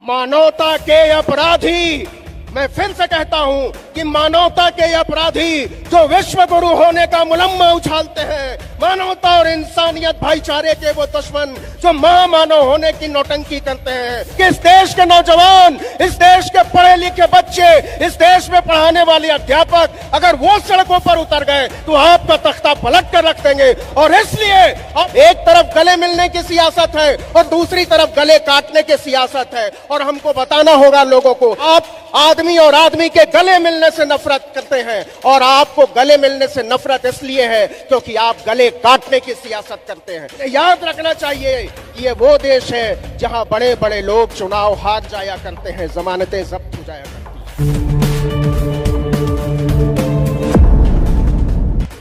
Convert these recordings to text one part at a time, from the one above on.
मानवता के अपराधी, मैं फिर से कहता हूं कि मानवता के अपराधी जो विश्व गुरु होने का मुलम्मा उछालते हैं, मानवता और इंसानियत भाईचारे के वो दुश्मन जो महामानव होने की नौटंकी करते हैं, कि इस देश के नौजवान, इस देश के पढ़े लिखे बच्चे, इस देश में पढ़ाने वाले अध्यापक अगर वो सड़कों पर उतर गए तो आपका तख्ता पलट कर रख देंगे। और इसलिए अब एक तरफ गले मिलने की सियासत है और दूसरी तरफ गले काटने की सियासत है, और हमको बताना होगा लोगों को, आप आदमी और आदमी के गले मिलने से नफरत करते हैं, और आपको गले मिलने से नफरत इसलिए है क्योंकि आप गले काटने की सियासत करते हैं। याद रखना चाहिए कि ये वो देश है जहां बड़े बड़े लोग चुनाव हार जाया करते हैं, जमानतें जब्त हो जाया करती हैं।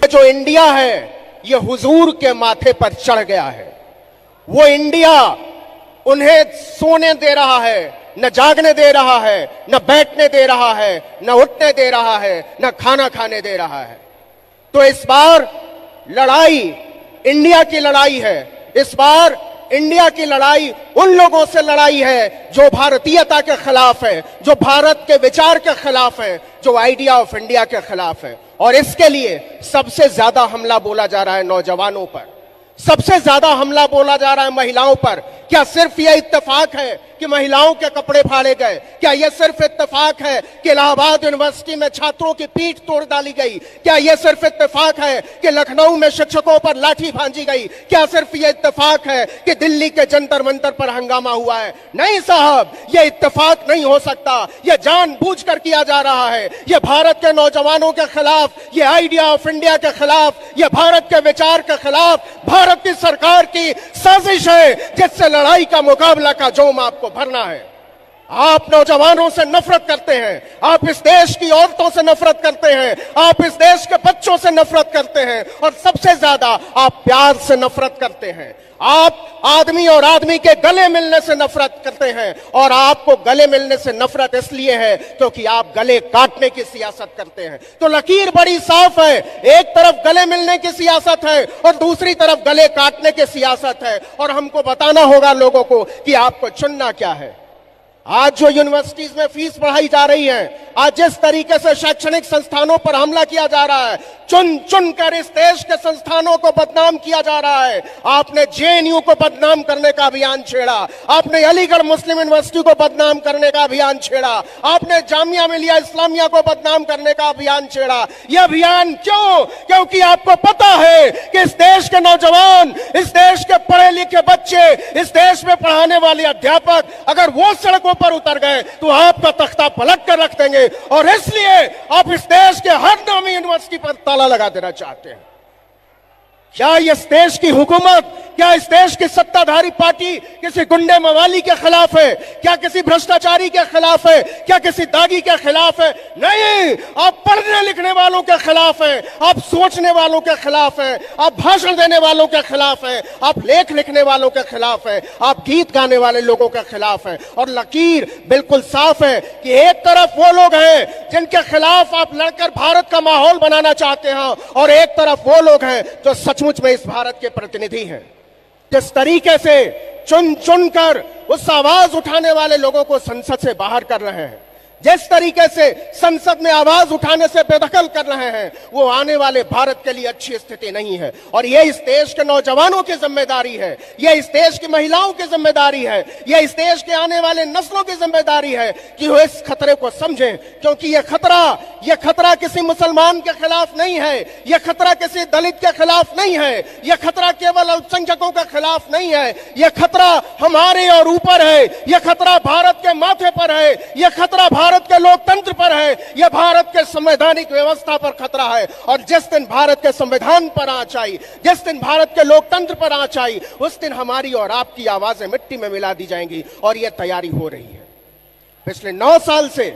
जो इंडिया है ये हुजूर के माथे पर चढ़ गया है। वो इंडिया उन्हें सोने दे रहा है, न जागने दे रहा है, न बैठने दे रहा है, न उठने दे रहा है, न खाना खाने दे रहा है। तो इस बार लड़ाई इंडिया की लड़ाई है। इस बार इंडिया की लड़ाई उन लोगों से लड़ाई है जो भारतीयता के खिलाफ है, जो भारत के विचार के खिलाफ है, जो आइडिया ऑफ इंडिया के खिलाफ है। और इसके लिए सबसे ज्यादा हमला बोला जा रहा है नौजवानों पर, सबसे ज्यादा हमला बोला जा रहा है महिलाओं पर। क्या सिर्फ यह इत्तेफाक है कि महिलाओं के कपड़े फाड़े गए? क्या यह सिर्फ इत्तेफाक है कि इलाहाबाद यूनिवर्सिटी में छात्रों की पीठ तोड़ डाली गई? क्या यह सिर्फ इत्तेफाक है कि लखनऊ में शिक्षकों पर लाठी भांजी गई? क्या सिर्फ यह इत्तेफाक है कि दिल्ली के जंतर मंतर पर हंगामा हुआ है? नहीं साहब, यह इत्तेफाक नहीं हो सकता। यह जानबूझकर किया जा रहा है। यह भारत के नौजवानों के खिलाफ, यह आइडिया ऑफ इंडिया के खिलाफ, यह भारत के विचार के खिलाफ भारत की सरकार की साजिश है, जिससे लड़ाई का मुकाबला का जोम आपको भरना है। आप नौजवानों से नफरत करते हैं, आप इस देश की औरतों से नफरत करते हैं, आप इस देश के बच्चों से नफरत करते हैं, और सबसे ज्यादा आप प्यार से नफरत करते हैं। आप आदमी और आदमी के गले मिलने से नफरत करते हैं, और आपको गले मिलने से नफरत इसलिए है क्योंकि आप गले काटने की सियासत करते हैं। तो लकीर बड़ी साफ है, एक तरफ गले मिलने की सियासत है और दूसरी तरफ गले काटने की सियासत है। और हमको बताना होगा लोगों को कि आपको चुनना क्या है। आज जो यूनिवर्सिटीज में फीस बढ़ाई जा रही है, आज जिस तरीके से शैक्षणिक संस्थानों पर हमला किया जा रहा है, चुन चुन कर इस देश के संस्थानों को बदनाम किया जा रहा है। आपने जेएनयू को बदनाम करने का अभियान छेड़ा, आपने अलीगढ़ मुस्लिम यूनिवर्सिटी को बदनाम करने का अभियान छेड़ा, आपने जामिया मिलिया इस्लामिया को बदनाम करने का अभियान छेड़ा। यह अभियान क्यों? क्योंकि आपको पता है कि इस देश के नौजवान, इस देश के पढ़े लिखे बच्चे, इस देश में पढ़ाने वाले अध्यापक अगर वो सड़कों पर उतर गए तो आपका तख्ता पलट कर रख देंगे। और इसलिए आप इस देश के हर नामी यूनिवर्सिटी पर ताला लगा देना चाहते हैं। क्या इस देश की हुकूमत, क्या इस देश की सत्ताधारी पार्टी किसी गुंडे मवाली के खिलाफ है? क्या किसी भ्रष्टाचारी के खिलाफ है? क्या किसी दागी के खिलाफ है? नहीं, आप पढ़ने लिखने वालों के खिलाफ है, आप सोचने वालों के खिलाफ है, आप भाषण देने वालों के खिलाफ है, आप लेख लिखने वालों के खिलाफ है, आप गीत गाने वाले लोगों के खिलाफ है। और लकीर बिल्कुल साफ है कि एक तरफ वो लोग हैं जिनके खिलाफ आप लड़कर भारत का माहौल बनाना चाहते हैं, और एक तरफ वो लोग हैं जो सचमुच में इस भारत के प्रतिनिधि हैं। जिस तरीके से चुन चुन कर उस आवाज उठाने वाले लोगों को संसद से बाहर कर रहे हैं, जिस तरीके से संसद में आवाज उठाने से बेदखल कर रहे हैं, वो आने वाले भारत के लिए अच्छी स्थिति नहीं है। और ये इस देश के नौजवानों की जिम्मेदारी है, ये इस देश की महिलाओं की जिम्मेदारी है, ये इस देश के आने वाले नस्लों की जिम्मेदारी है कि वो इस खतरे को समझें। क्योंकि ये खतरा किसी मुसलमान के खिलाफ नहीं है, ये खतरा किसी दलित के खिलाफ नहीं है, ये खतरा केवल अल्पसंख्यकों के खिलाफ नहीं है, ये खतरा हमारे और ऊपर है, ये खतरा भारत के माथे पर है, ये खतरा भारत के लोकतंत्र पर है, यह भारत के संवैधानिक व्यवस्था पर खतरा है। और जिस दिन भारत के संविधान पर आंच आई, जिस दिन भारत के लोकतंत्र पर आंच आई, उस दिन हमारी और आपकी आवाजें मिट्टी में मिला दी जाएंगी। और यह तैयारी हो रही है। पिछले 9 साल से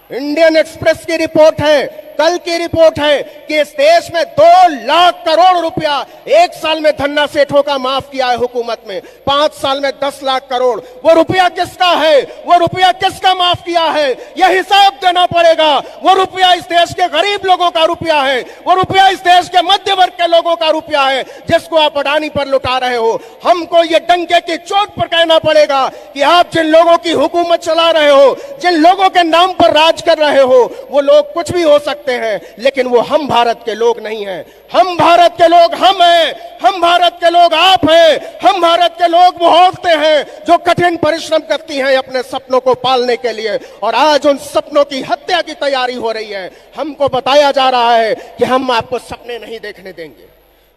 इंडियन एक्सप्रेस की रिपोर्ट है, कल की रिपोर्ट है कि इस देश में 2 लाख करोड़ रुपया एक साल में धन्ना सेठों का माफ किया है हुकूमत में, 5 साल में 10 लाख करोड़। वो रुपया किसका है? वो रुपया किसका माफ किया है? यह हिसाब देना पड़ेगा। वो रुपया इस देश के गरीब लोगों का रुपया है, वो रुपया इस देश के मध्य वर्ग के लोगों का रुपया है, जिसको आप अडानी पर लुटा रहे हो। हमको ये डंके की चोट पर कहना पड़ेगा कि आप जिन लोगों की हुकूमत चला रहे हो, जिन लोगों के नाम पर राज कर रहे हो, वो लोग कुछ भी हो सकते हैं, लेकिन वो हम भारत के लोग नहीं हैं। हम भारत के लोग हम हैं, हम भारत के लोग आप हैं, हम भारत के लोग वो औरतें हैं जो कठिन परिश्रम करती हैं अपने सपनों को पालने के लिए, और आज उन सपनों की हत्या की तैयारी हो रही है। हमको बताया जा रहा है कि हम आपको सपने नहीं देखने देंगे।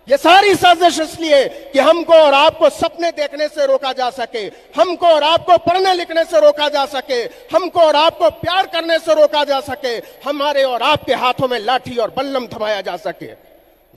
ये सारी साजिश इसलिए कि हमको और आपको सपने देखने से रोका जा सके, हमको और आपको पढ़ने लिखने से रोका जा सके, हमको और आपको प्यार करने से रोका जा सके, हमारे और आपके हाथों में लाठी और बल्लम थमाया जा सके।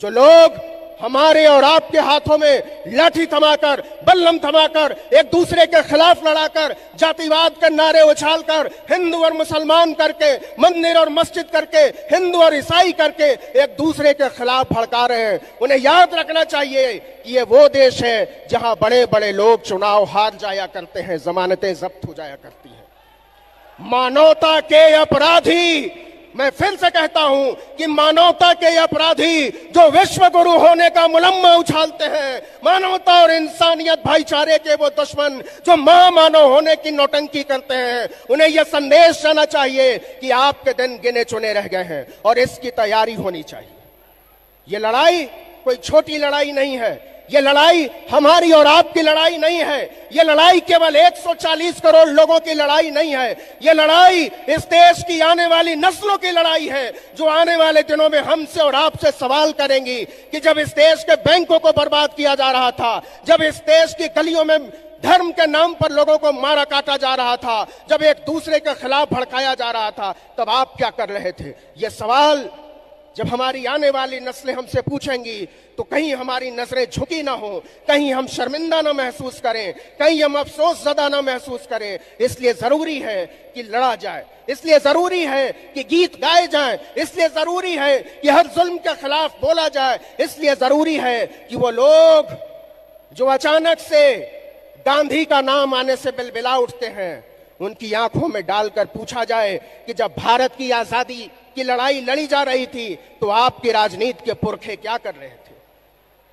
जो लोग हमारे और आपके हाथों में लाठी थमाकर, बल्लम थमाकर, एक दूसरे के खिलाफ लड़ाकर, जातिवाद के नारे उछालकर, हिंदू और मुसलमान करके, मंदिर और मस्जिद करके, हिंदू और ईसाई करके एक दूसरे के खिलाफ भड़का रहे हैं, उन्हें याद रखना चाहिए कि ये वो देश है जहां बड़े बड़े लोग चुनाव हार जाया करते हैं, जमानतें जब्त हो जाया करती हैं। मानवता के अपराधी, मैं फिर से कहता हूं कि मानवता के अपराधी जो विश्व गुरु होने का मुलम्मा उछालते हैं, मानवता और इंसानियत भाईचारे के वो दुश्मन जो महामानव होने की नौटंकी करते हैं, उन्हें यह संदेश जाना चाहिए कि आपके दिन गिने चुने रह गए हैं और इसकी तैयारी होनी चाहिए। ये लड़ाई कोई छोटी लड़ाई नहीं है, ये लड़ाई हमारी और आपकी लड़ाई नहीं है, ये लड़ाई केवल 140 करोड़ लोगों की लड़ाई नहीं है, ये लड़ाई इस देश की आने वाली नस्लों की लड़ाई है, जो आने वाले दिनों में हमसे और आपसे सवाल करेंगी कि जब इस देश के बैंकों को बर्बाद किया जा रहा था, जब इस देश की गलियों में धर्म के नाम पर लोगों को मारा काटा जा रहा था, जब एक दूसरे के खिलाफ भड़काया जा रहा था, तब आप क्या कर रहे थे? ये सवाल जब हमारी आने वाली नस्लें हमसे पूछेंगी तो कहीं हमारी नजरें झुकी ना हो, कहीं हम शर्मिंदा ना महसूस करें, कहीं हम अफसोस ज़दा ना महसूस करें। इसलिए जरूरी है कि लड़ा जाए, इसलिए जरूरी है कि गीत गाए जाएं, इसलिए जरूरी है कि हर जुल्म के खिलाफ बोला जाए, इसलिए जरूरी है कि वो लोग जो अचानक से गांधी का नाम आने से बिलबिला उठते हैं, उनकी आंखों में डालकर पूछा जाए कि जब भारत की आजादी की लड़ाई लड़ी जा रही थी तो आपकी राजनीति के पुरखे क्या कर रहे थे?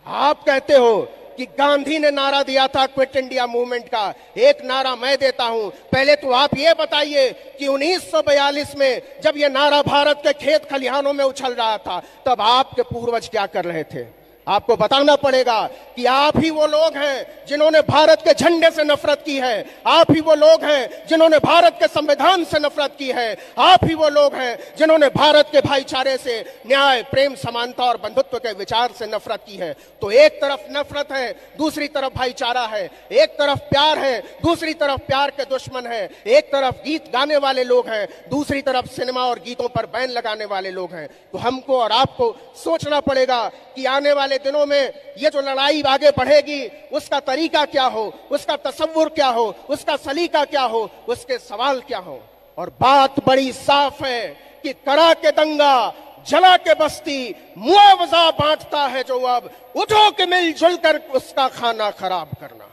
आप कहते हो कि गांधी ने नारा दिया था क्विट इंडिया मूवमेंट का, एक नारा मैं देता हूं। पहले तो आप ये बताइए कि 1942 में जब ये नारा भारत के खेत खलिहानों में उछल रहा था, तब आपके पूर्वज क्या कर रहे थे? आपको बताना पड़ेगा कि आप ही वो लोग हैं जिन्होंने भारत के झंडे से नफरत की है, आप ही वो लोग हैं जिन्होंने भारत के संविधान से नफरत की है, आप ही वो लोग हैं जिन्होंने भारत के भाईचारे से, न्याय, प्रेम, समानता और बंधुत्व के विचार से नफरत की है। तो एक तरफ नफरत है, दूसरी तरफ भाईचारा है, एक तरफ प्यार है, दूसरी तरफ प्यार के दुश्मन है, एक तरफ गीत गाने वाले लोग हैं, दूसरी तरफ सिनेमा और गीतों पर बैन लगाने वाले लोग हैं। तो हमको और आपको सोचना पड़ेगा कि आने वाले दिनों में ये जो लड़ाई आगे बढ़ेगी उसका तरीका क्या हो, उसका तसव्वुर क्या हो, उसका सलीका क्या हो, उसके सवाल क्या हो। और बात बड़ी साफ है कि कड़ा के दंगा, जला के बस्ती, मुआवजा बांटता है जो अब, उठो के मिलजुल कर उसका खाना खराब करना।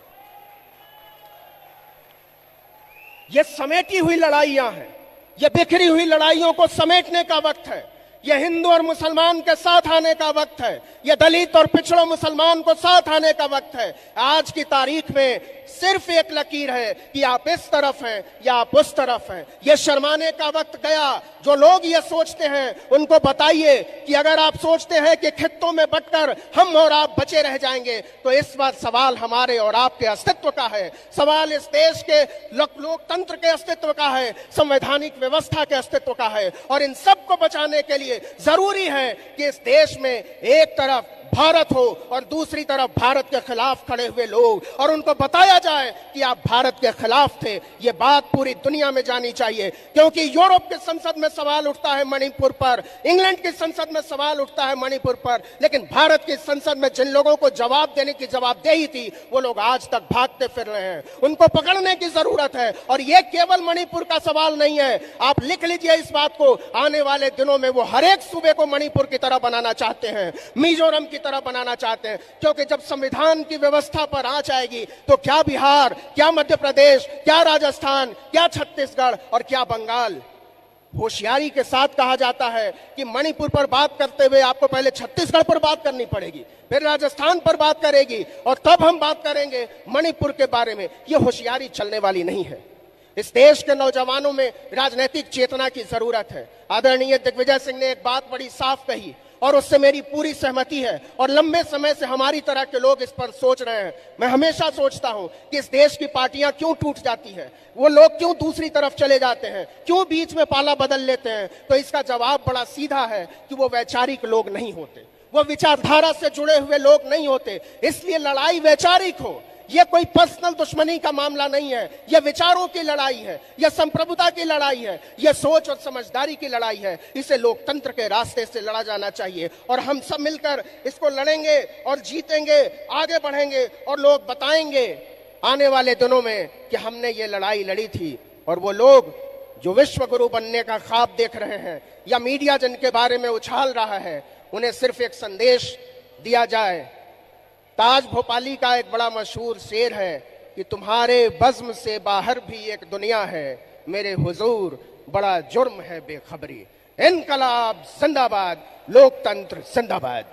ये समेटी हुई लड़ाइयां हैं, ये बिखरी हुई लड़ाइयों को समेटने का वक्त है। यह हिंदू और मुसलमान के साथ आने का वक्त है, यह दलित और पिछड़ों मुसलमान को साथ आने का वक्त है। आज की तारीख में सिर्फ एक लकीर है कि आप इस तरफ हैं या आप उस तरफ हैं। यह शर्माने का वक्त गया। जो लोग ये सोचते हैं उनको बताइए कि अगर आप सोचते हैं कि खित्तों में बंटकर हम और आप बचे रह जाएंगे, तो इस बार सवाल हमारे और आपके अस्तित्व का है, सवाल इस देश के लोकतंत्र के अस्तित्व का है, संवैधानिक व्यवस्था के अस्तित्व का है। और इन सब को बचाने के लिए जरूरी है कि इस देश में एक तरफ भारत हो और दूसरी तरफ भारत के खिलाफ खड़े हुए लोग, और उनको बताया जाए कि आप भारत के खिलाफ थे। ये बात पूरी दुनिया में जानी चाहिए, क्योंकि यूरोप की संसद में सवाल उठता है मणिपुर पर, इंग्लैंड की संसद में सवाल उठता है मणिपुर पर, लेकिन भारत की संसद में जिन लोगों को जवाब देने की जवाबदेही थी वो लोग आज तक भागते फिर रहे हैं। उनको पकड़ने की जरूरत है। और ये केवल मणिपुर का सवाल नहीं है, आप लिख लीजिए इस बात को, आने वाले दिनों में वो हर एक सूबे को मणिपुर की तरह बनाना चाहते हैं, मिजोरम की तरह बनाना चाहते हैं। क्योंकि जब संविधान की व्यवस्था पर आंच आएगी तो क्या बिहार, क्या मध्य प्रदेश, क्या राजस्थान, क्या छत्तीसगढ़ और क्या बंगाल। होशियारी के साथ कहा जाता है कि मणिपुर पर बात करते हुए आपको पहले छत्तीसगढ़ पर बात करनी पड़ेगी, फिर राजस्थान पर बात करेगी और तब हम बात करेंगे मणिपुर के बारे में। यह होशियारी चलने वाली नहीं है। इस देश के नौजवानों में राजनीतिक चेतना की जरूरत है। आदरणीय दिग्विजय सिंह ने एक बात बड़ी साफ कही और उससे मेरी पूरी सहमति है, और लंबे समय से हमारी तरह के लोग इस पर सोच रहे हैं। मैं हमेशा सोचता हूं कि इस देश की पार्टियां क्यों टूट जाती है, वो लोग क्यों दूसरी तरफ चले जाते हैं, क्यों बीच में पाला बदल लेते हैं। तो इसका जवाब बड़ा सीधा है कि वो वैचारिक लोग नहीं होते, वो विचारधारा से जुड़े हुए लोग नहीं होते। इसलिए लड़ाई वैचारिक हो, यह कोई पर्सनल दुश्मनी का मामला नहीं है, यह विचारों की लड़ाई है, यह संप्रभुता की लड़ाई है, यह सोच और समझदारी की लड़ाई है। इसे लोकतंत्र के रास्ते से लड़ा जाना चाहिए और हम सब मिलकर इसको लड़ेंगे और जीतेंगे, आगे बढ़ेंगे और लोग बताएंगे आने वाले दिनों में कि हमने ये लड़ाई लड़ी थी। और वो लोग जो विश्व गुरु बनने का ख्वाब देख रहे हैं या मीडिया जिनके बारे में उछाल रहा है, उन्हें सिर्फ एक संदेश दिया जाए। ताज भोपाली का एक बड़ा मशहूर शेर है कि तुम्हारे बज़्म से बाहर भी एक दुनिया है, मेरे हुजूर बड़ा जुर्म है बेखबरी। इनकलाब जिंदाबाद, लोकतंत्र जिंदाबाद।